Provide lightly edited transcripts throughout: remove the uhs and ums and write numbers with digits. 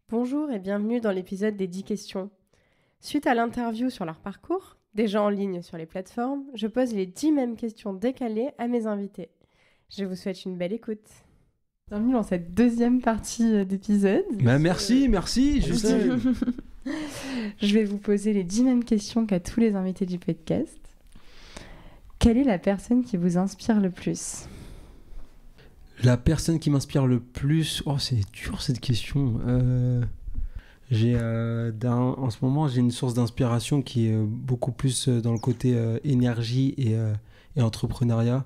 Bonjour et bienvenue dans l'épisode des 10 questions. Suite à l'interview sur leur parcours, déjà en ligne sur les plateformes, je pose les 10 mêmes questions décalées à mes invités. Je vous souhaite une belle écoute. Bienvenue dans cette deuxième partie d'épisode. Merci, je sais. Je vais vous poser les 10 mêmes questions qu'à tous les invités du podcast. Quelle est la personne qui vous inspire le plus ? La personne qui m'inspire le plus... Oh, c'est dur cette question. En ce moment, j'ai une source d'inspiration qui est beaucoup plus dans le côté énergie et entrepreneuriat,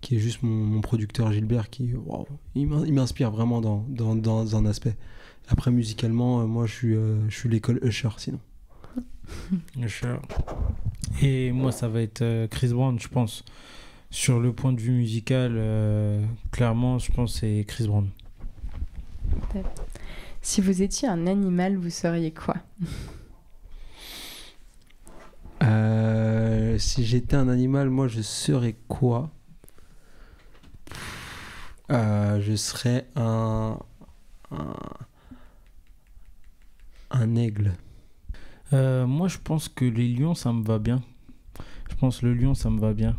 qui est juste mon producteur Gilbert, il m'inspire vraiment dans un aspect. Après, musicalement, moi, je suis l'école Usher, sinon. Usher. Et moi, ça va être Chris Brown, je pense. Sur le point de vue musical, clairement, je pense que c'est Chris Brown. Si vous étiez un animal, vous seriez quoi ? Si j'étais un animal, moi, je serais quoi ? Je serais un aigle. Moi, je pense que les lions, ça me va bien. Je pense que le lion, ça me va bien.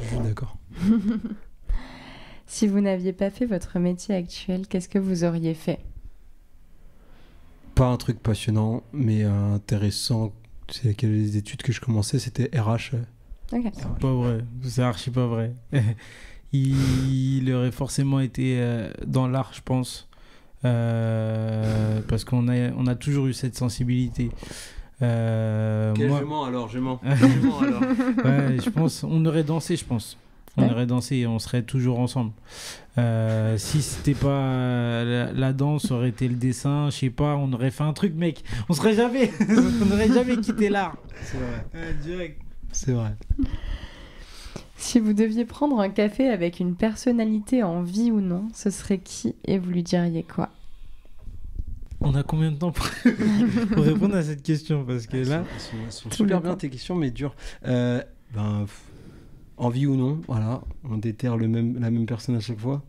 Je suis d'accord. Si vous n'aviez pas fait votre métier actuel, qu'est-ce que vous auriez fait ? Pas un truc passionnant, mais intéressant. C'est les études que je commençais, c'était RH. Okay. C'est pas vrai, c'est archi pas vrai. Il aurait forcément été dans l'art, je pense. Parce qu'on a toujours eu cette sensibilité. Je mens alors. Ouais, je pense, on aurait dansé, je pense. On aurait dansé et on serait toujours ensemble. Si c'était pas la danse, ça aurait été le dessin, je sais pas, on aurait fait un truc, mec. On n'aurait jamais quitté l'art. C'est vrai. Direct. C'est vrai. Si vous deviez prendre un café avec une personnalité en vie ou non, ce serait qui et vous lui diriez quoi ? On a combien de temps pour répondre à cette question ? Parce que là... Elles sont super bien tes questions, mais dures. Envie ou non, voilà. On déterre la même personne à chaque fois.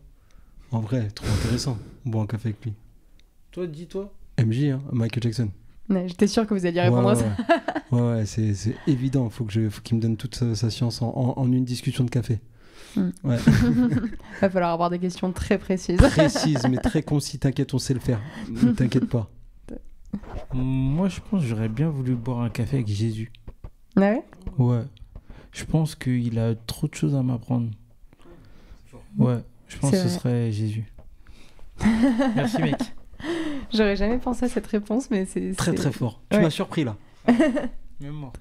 En vrai, trop intéressant. On boit un café avec lui. Toi, dis-toi. MJ, hein, Michael Jackson. Ouais, j'étais sûre que vous alliez répondre à ça. Ouais, c'est évident. Faut qu'il me donne toute sa science en une discussion de café. Ouais. Va falloir avoir des questions très précises. Précises, mais très concis. T'inquiète, on sait le faire. Ne t'inquiète pas. Moi, je pense que j'aurais bien voulu boire un café avec Jésus. Ah ouais ? Ouais. Je pense qu'il a trop de choses à m'apprendre. Ouais, je pense que ce serait Jésus. Merci, mec. J'aurais jamais pensé à cette réponse, mais c'est... Très, très fort. Tu m'as surpris, là. Même moi.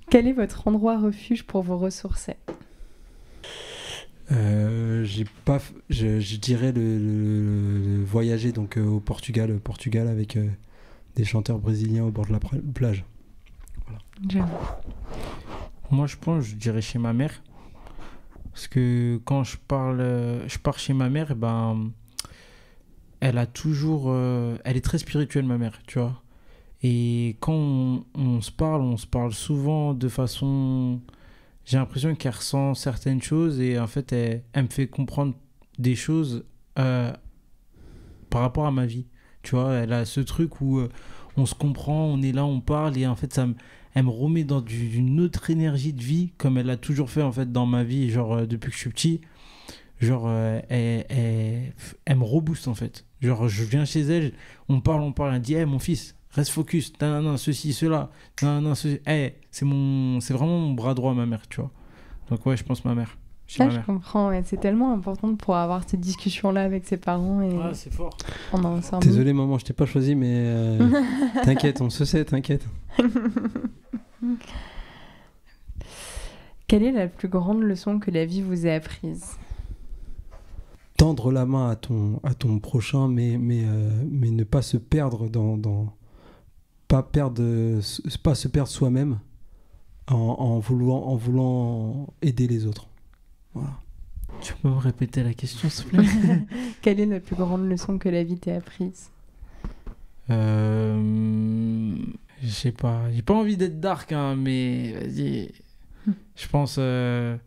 Quel est votre endroit refuge pour vous ressourcer ? Je dirais le voyager donc au Portugal avec des chanteurs brésiliens au bord de la plage. Voilà. J'avoue. Moi, je dirais chez ma mère. Parce que quand je pars chez ma mère, elle a toujours... elle est très spirituelle, ma mère, tu vois. Et quand on se parle souvent de façon... J'ai l'impression qu'elle ressent certaines choses et en fait, elle me fait comprendre des choses par rapport à ma vie. Tu vois, elle a ce truc où on se comprend, on est là, on parle et en fait, elle me remet dans une autre énergie de vie comme elle a toujours fait en fait dans ma vie, genre depuis que je suis petit. Genre, elle me rebooste en fait. Genre, je viens chez elle, on parle, elle me dit hey, mon fils, reste focus, non, ceci, cela, non, ceci. Hey, c'est vraiment mon bras droit, ma mère, tu vois. Donc, ouais, je pense ma mère. Je comprends, ouais. C'est tellement important pour avoir cette discussion-là avec ses parents. Et... Ah, c'est fort. Désolé, maman, je t'ai pas choisi, mais t'inquiète, on se sait, t'inquiète. Quelle est la plus grande leçon que la vie vous ait apprise ? Tendre la main à ton prochain, mais ne pas se perdre pas se perdre soi-même en voulant aider les autres. Voilà. Tu peux me répéter la question, s'il te plaît ? Quelle est la plus grande leçon que la vie t'ait apprise ? Je sais pas. J'ai pas envie d'être dark, hein, mais vas-y. Je pense il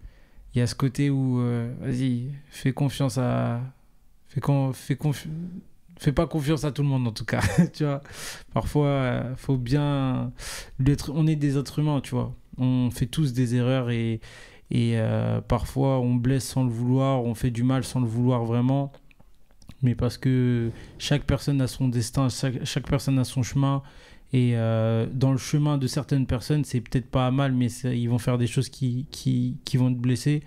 y a ce côté où vas-y, fais fais pas confiance à tout le monde en tout cas. Tu vois, parfois, faut bien... On est des êtres humains, tu vois. On fait tous des erreurs et parfois, on blesse sans le vouloir, on fait du mal sans le vouloir vraiment. Mais parce que chaque personne a son destin, chaque personne a son chemin. Et dans le chemin de certaines personnes, c'est peut-être pas mal, mais ils vont faire des choses qui vont te blesser.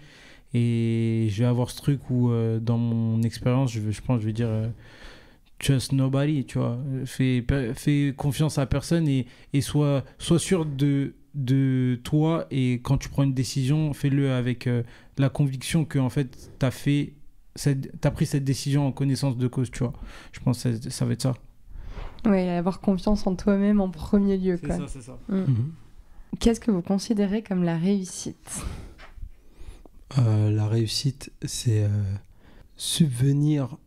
Et je vais avoir ce truc où, dans mon expérience, je pense, je vais dire trust nobody, tu vois. Fais confiance à personne et sois sûr de toi. Et quand tu prends une décision, fais-le avec la conviction que, en fait, t'as pris cette décision en connaissance de cause, tu vois. Je pense que ça va être ça. Oui, avoir confiance en toi-même en premier lieu. C'est ça. Qu'est-ce que vous considérez comme la réussite ? La réussite, c'est subvenir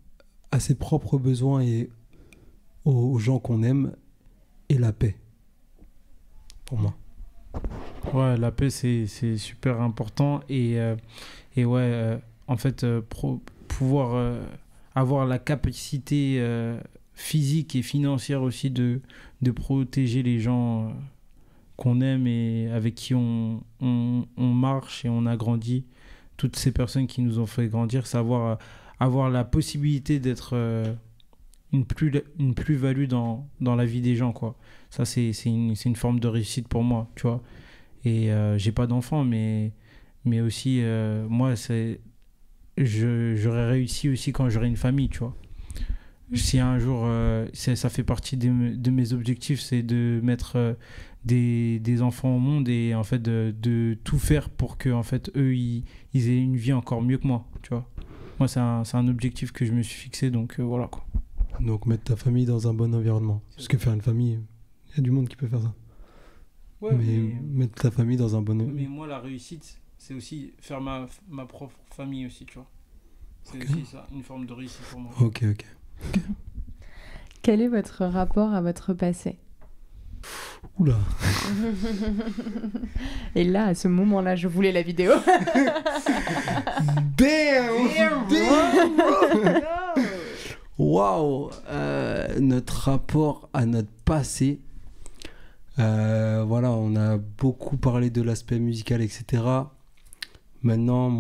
à ses propres besoins et aux gens qu'on aime, et la paix, pour moi. Ouais, la paix, c'est super important. Et ouais, en fait, pouvoir avoir la capacité physique et financière aussi de protéger les gens qu'on aime et avec qui on marche et on a grandi. Toutes ces personnes qui nous ont fait grandir, savoir avoir la possibilité d'être une plus-value dans la vie des gens, quoi. Ça, c'est une forme de réussite pour moi, tu vois. Et j'ai pas d'enfant, mais aussi, moi, j'aurais réussi aussi quand j'aurai une famille, tu vois. Si un jour, ça fait partie de mes objectifs, c'est de mettre des enfants au monde et en fait de tout faire pour que en fait, eux, ils aient une vie encore mieux que moi, tu vois. Moi, c'est un objectif que je me suis fixé, donc voilà, quoi. Donc mettre ta famille dans un bon environnement. Parce que faire une famille, il y a du monde qui peut faire ça. Ouais, mais mettre ta famille dans un bon environnement. Mais moi, la réussite, c'est aussi faire ma propre famille aussi, tu vois. C'est aussi ça, une forme de réussite pour moi. Ok. Quel est votre rapport à votre passé ? Oula. Et là, à ce moment-là, je voulais la vidéo. Damn. Waouh. Notre rapport à notre passé. Voilà, on a beaucoup parlé de l'aspect musical, etc. Maintenant,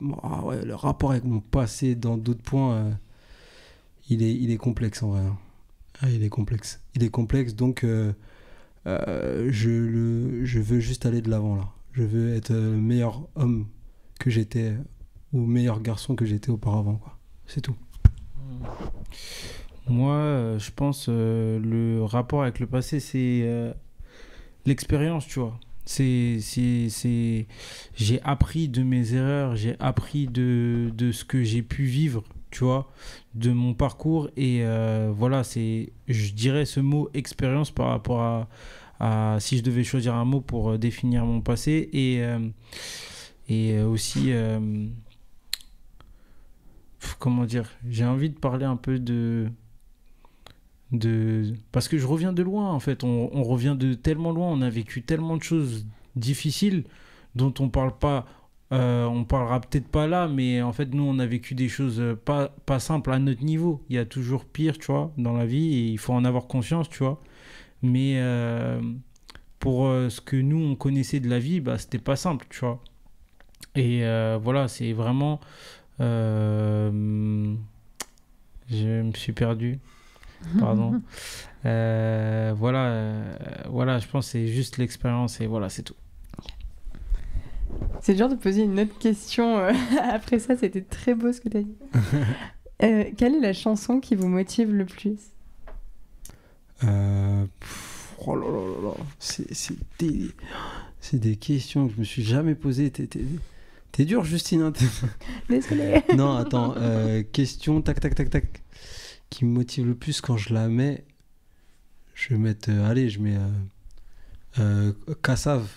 le rapport avec mon passé dans d'autres points, il est complexe en vrai. Il est complexe. Donc je veux juste aller de l'avant là. Je veux être le meilleur homme que j'étais ou meilleur garçon que j'étais auparavant, quoi. C'est tout. Moi, je pense le rapport avec le passé, c'est l'expérience, tu vois. J'ai appris de mes erreurs, j'ai appris de ce que j'ai pu vivre, tu vois, de mon parcours. Et voilà, je dirais ce mot expérience par rapport à si je devais choisir un mot pour définir mon passé. Et aussi, comment dire, j'ai envie de parler un peu parce que je reviens de loin, en fait. On revient de tellement loin, on a vécu tellement de choses difficiles dont on parle pas. On parlera peut-être pas là, mais en fait, nous, on a vécu des choses pas simples à notre niveau. Il y a toujours pire, tu vois, dans la vie, et il faut en avoir conscience, tu vois. Mais pour ce que nous, on connaissait de la vie, bah, c'était pas simple, tu vois. Et voilà, c'est vraiment... je me suis perdu. Pardon. Voilà, je pense que c'est juste l'expérience et voilà, c'est tout. C'est dur de poser une autre question. Après ça, c'était très beau ce que tu as dit. Quelle est la chanson qui vous motive le plus ? Oh là là là là. C'est des questions que je me suis jamais posées. T'es dur, Justine. Hein, Désolée. Non, attends. Question, tac. Qui me motive le plus quand je la mets. Je vais mettre. Je mets. Kassav.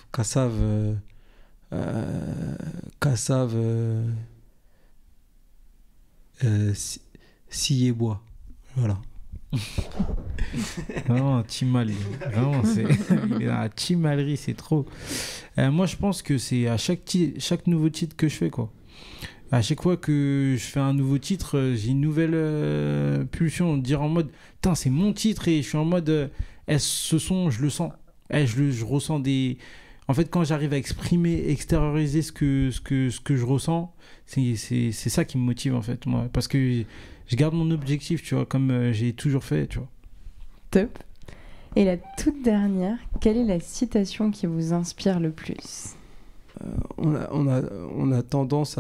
Sillé-bois. Voilà. Vraiment, Timali. Vraiment, la Timalerie, c'est trop. Moi, je pense que c'est à chaque nouveau titre que je fais, quoi. À chaque fois que je fais un nouveau titre, j'ai une nouvelle pulsion, dire en mode, putain, c'est mon titre, et je suis en mode, ce son, je le sens. Je ressens des... En fait, quand j'arrive à exprimer, extérioriser ce que je ressens, c'est ça qui me motive, en fait, moi. Parce que je garde mon objectif, tu vois, comme j'ai toujours fait, tu vois. Top. Et la toute dernière, quelle est la citation qui vous inspire le plus ? On a tendance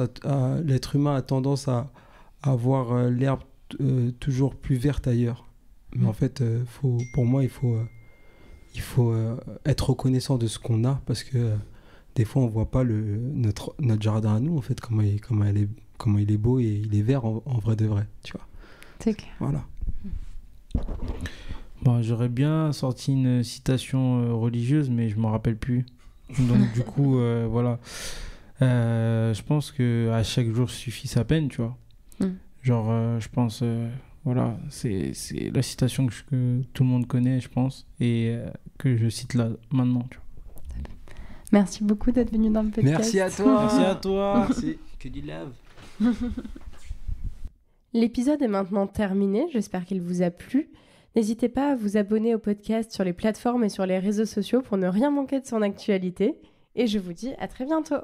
l'être humain a tendance à voir l'herbe toujours plus verte ailleurs. Mais en fait, pour moi, il faut être reconnaissant de ce qu'on a, parce que des fois, on voit pas notre jardin à nous, en fait, comment il est beau et il est vert en vrai de vrai, tu vois. C'est clair. Voilà. Bon, j'aurais bien sorti une citation religieuse, mais je m'en rappelle plus. Donc du coup, voilà. Je pense que à chaque jour suffit sa peine, tu vois. Genre, je pense, voilà, c'est la citation que tout le monde connaît, je pense, et que je cite là maintenant, tu vois. Merci beaucoup d'être venu dans le podcast. Merci à toi. Merci à toi. Merci. Que du love. L'épisode est maintenant terminé. J'espère qu'il vous a plu. N'hésitez pas à vous abonner au podcast sur les plateformes et sur les réseaux sociaux pour ne rien manquer de son actualité. Et je vous dis à très bientôt.